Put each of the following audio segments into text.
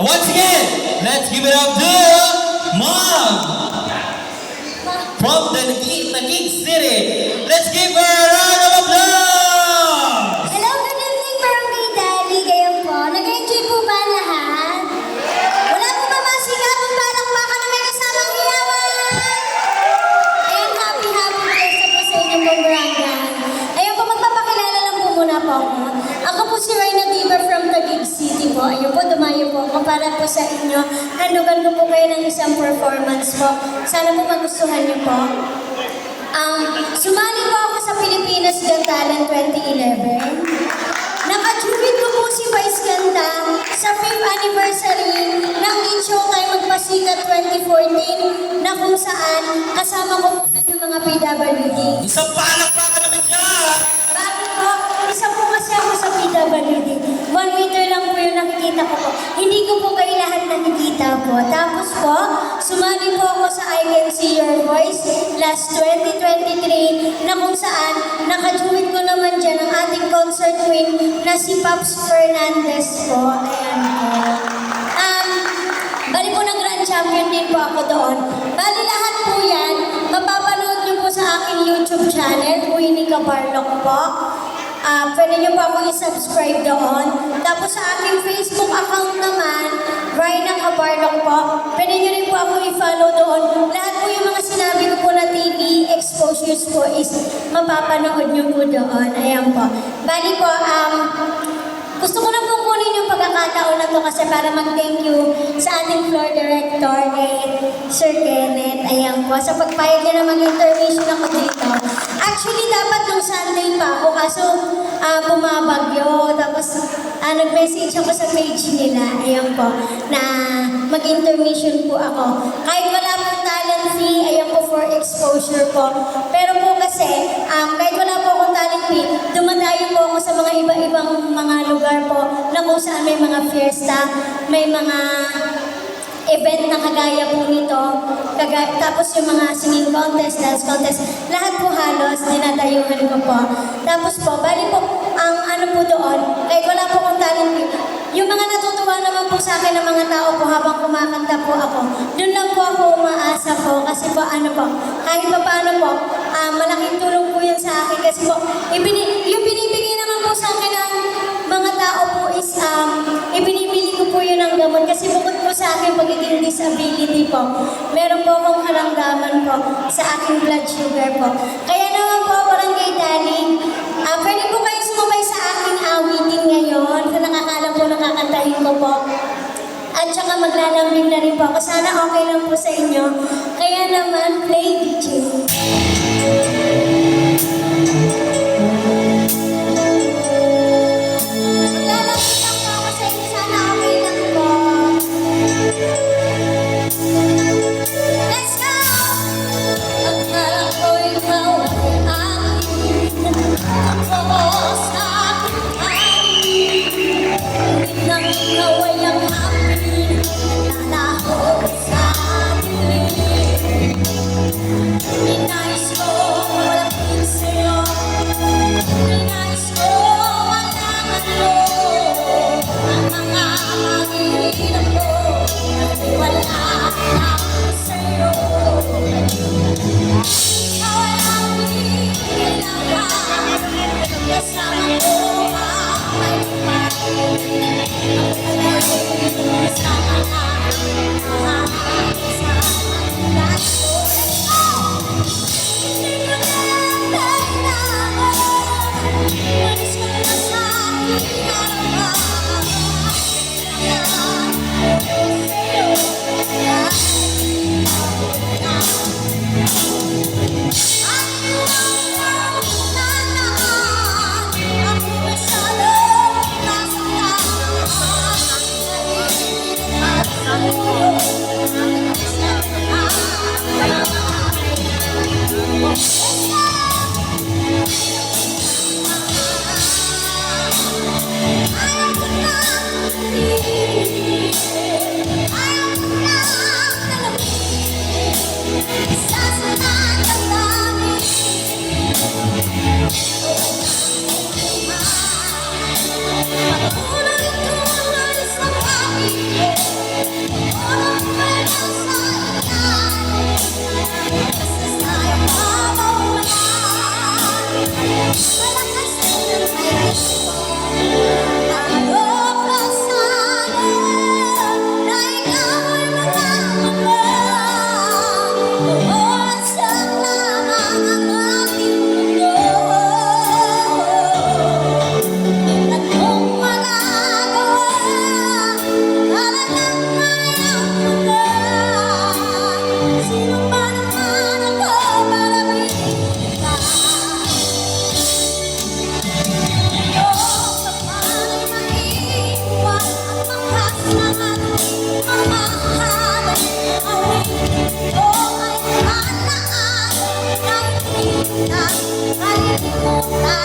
Once again, let's give it up to Mom from the Taguig City. Let's give her a round of applause! Hello, good evening, Barangay Dali. Gayon po. Nag-enjoy po ba lahat? Wala po ba masigat kung palakpakan na may kasamang hiyawan? Ayan, happy birthday po sa inyong pong barangay. Ayun po, magpapakilala lang po muna po ako. Ako po si Reyna Diva from Taguig City po. Ayun po, dumayo po ako para po sa inyo. Handugan ko po kayo ng isang performance po. Sana po magustuhan niyo po. Sumali po ako sa Pilipinas Got Talent 2011. Naka-jubit ko po si Vice Ganda sa 5th anniversary ng Eat Showtime Magpasikat 2014 na kung saan kasama ko po yung mga PWD. Isang palakpakan naman dyan! Bakit po? Isa po kasi ako sa PWD. 1 meter lang po yung nakikita ko po. Hindi ko po kayo lahat nakikita po. Tapos po, sumali po ako sa I Can See Your Voice last 2023 na kung saan nakajuwit ko naman dyan ang ating concert queen na si Pops Fernandez po. Ayan po. Bali po ng Grand Champion din po ako doon. Bali lahat po yan, mapapanood niyo po sa aking YouTube channel, Winnie Cabarloc po. Pwede niyo po ako i-subscribe doon. Tapos sa aking Facebook account naman, Reyna Cabarloc po. Pwede niyo rin po ako i-follow doon. Lahat po yung mga sinabi ko po na TV exposures po is mapapanood niyo po doon. Ayan po. Bali po, gusto ko na pong kunin yung pagkakataon na to kasi para mag-thank you sa ating floor director Sir Kenneth. Ayan po, sa pagpayag niya na mag-intervention ako dito. Actually, dapat nung Sunday pa ako kaso bumabagyo. Tapos nag-message ako sa page nila. Ayan po, na mag-intermission po ako. Kahit wala pong talent fee, ayan po for exposure po. Pero po kasi, kahit wala po akong talent fee, dumadayo po ako sa mga iba-ibang mga lugar po na kung saan may mga fiesta, may mga event na kagaya po nito, tapos yung mga singing contest, dance contest, lahat po halos dinadayuhan ko po. Tapos po, bali po, ang ano po doon, kahit wala po akong talent, yung mga natutuwa naman po sa akin ng mga tao po habang kumakanta po ako, doon lang po ako umaasa po kasi po ano po, kahit pa paano po, malaking tulong po yun sa akin kasi po, yung binibigay naman po sa akin ng mga tao po is, ibinibili ko po yun ng gamot kasi bukod po sa akin pagiging disability po, meron po akong karamdaman po sa aking blood sugar po. Kaya naman po, Barangay Dali, pwede po kayo sumabay sa aking awitin ngayon kung nakakalam po nakakantahin ko po. At saka maglalambing na rin po ako. Sana okay lang po sa inyo. Kaya naman, play DJ. Sa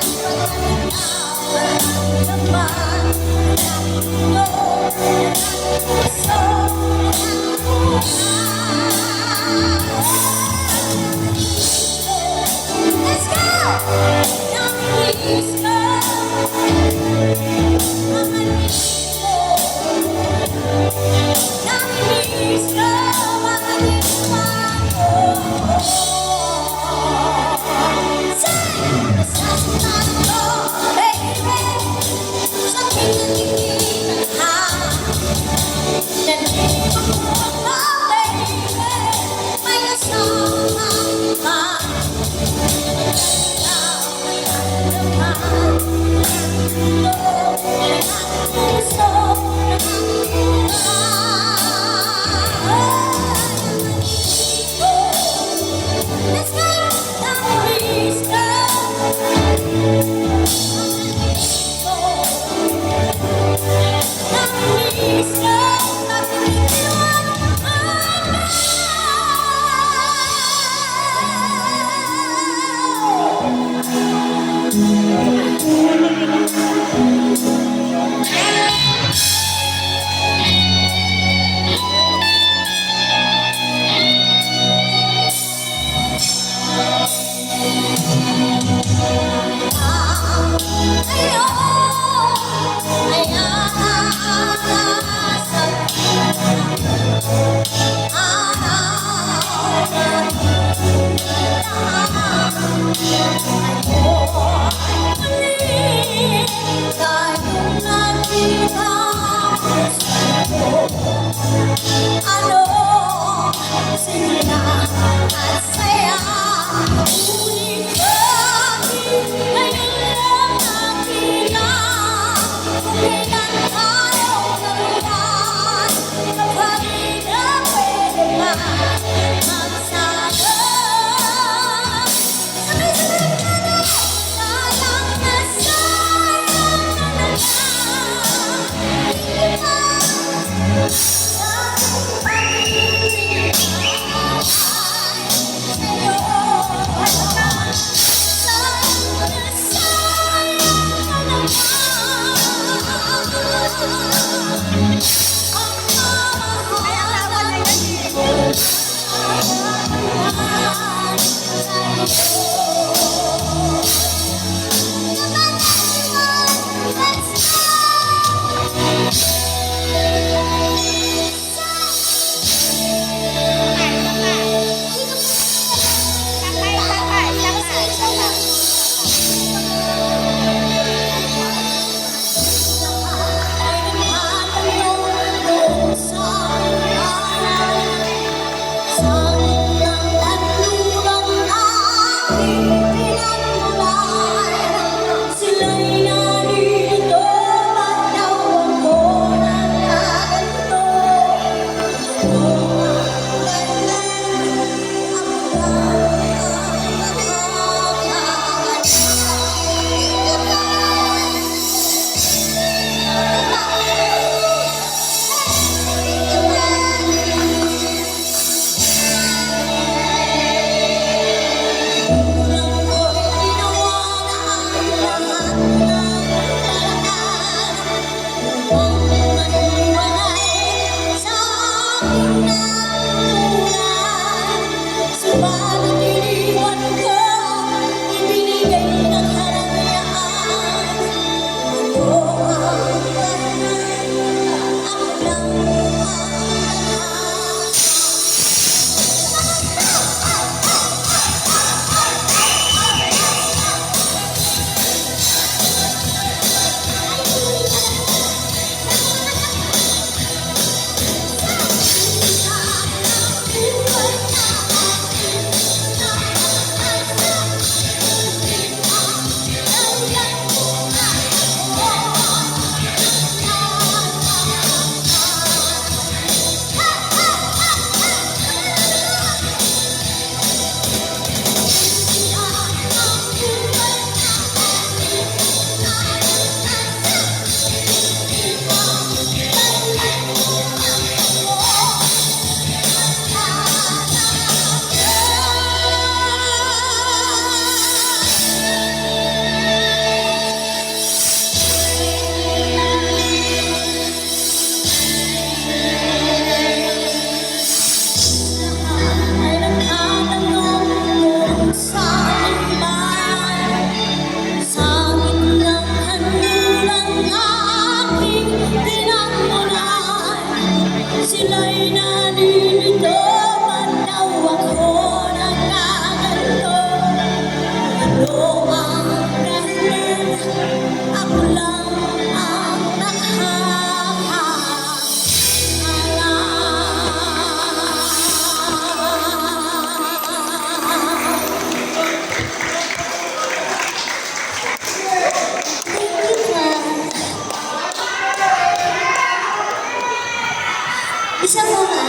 Isa po ba?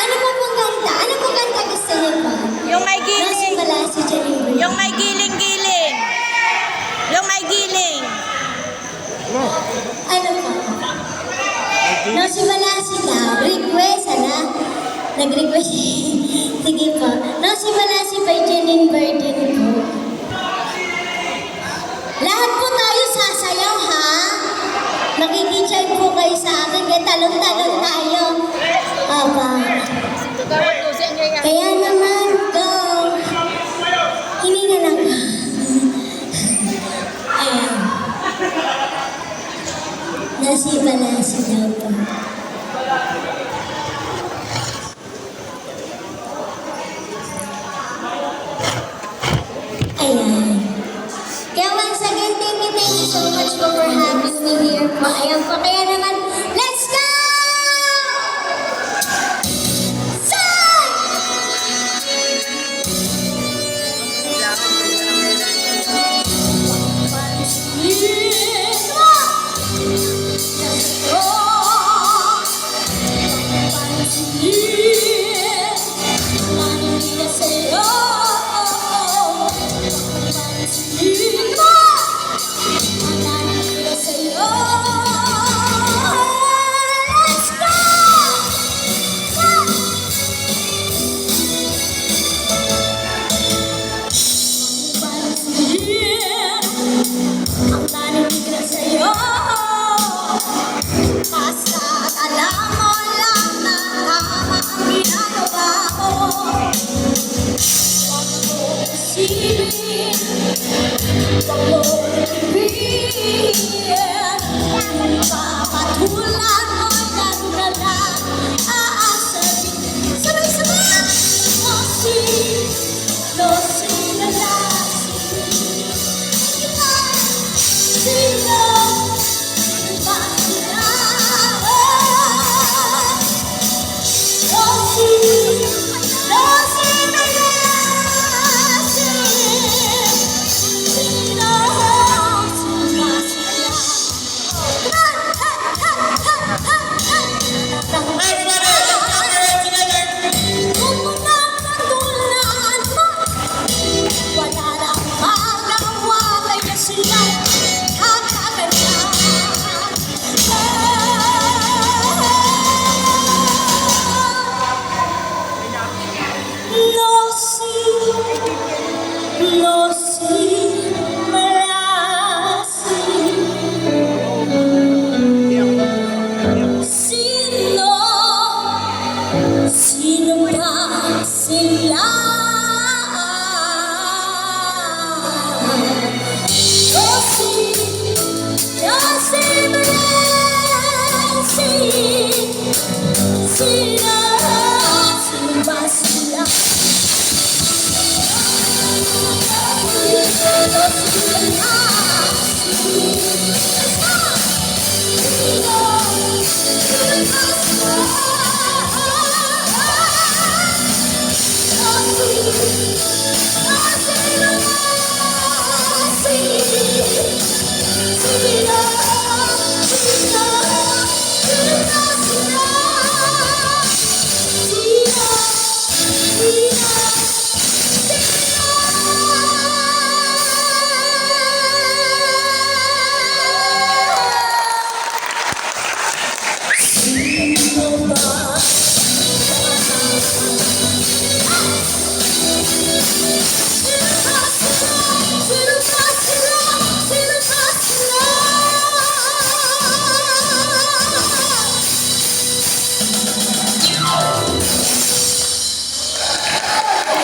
Ano po pong kanta? Ano pong kanta gusto niyo po? Yung may Nasa giling. pala si Jennifer. Yung may giling-giling. Yung may giling. Ano po? Nasa pala sila. Request, ano? Nag-request. Sige po. Nasa pala si Jennifer din po. Lahat po tayo sasayaw, ha? Makikichay po kayo sa akin, kaya talong-talong tayo. Aba. Kaya naman, go. Hininga lang ka. Ayan. Nasi daw po. Ayan. Kaya once again, thank you so much po for having me here po. Ayan po, kaya naman, let's go!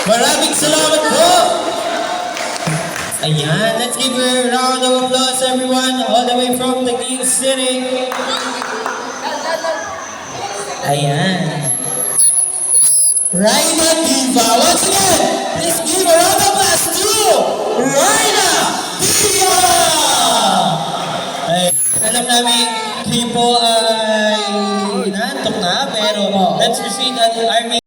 Maraming salamat po! Ayan, let's give a round of applause everyone all the way from the King City. Ayan. Raina Diva. Once again, please give a round of applause to Raina Diva! Ay, alam namin kayo po ay inaantok na, pero let's proceed at our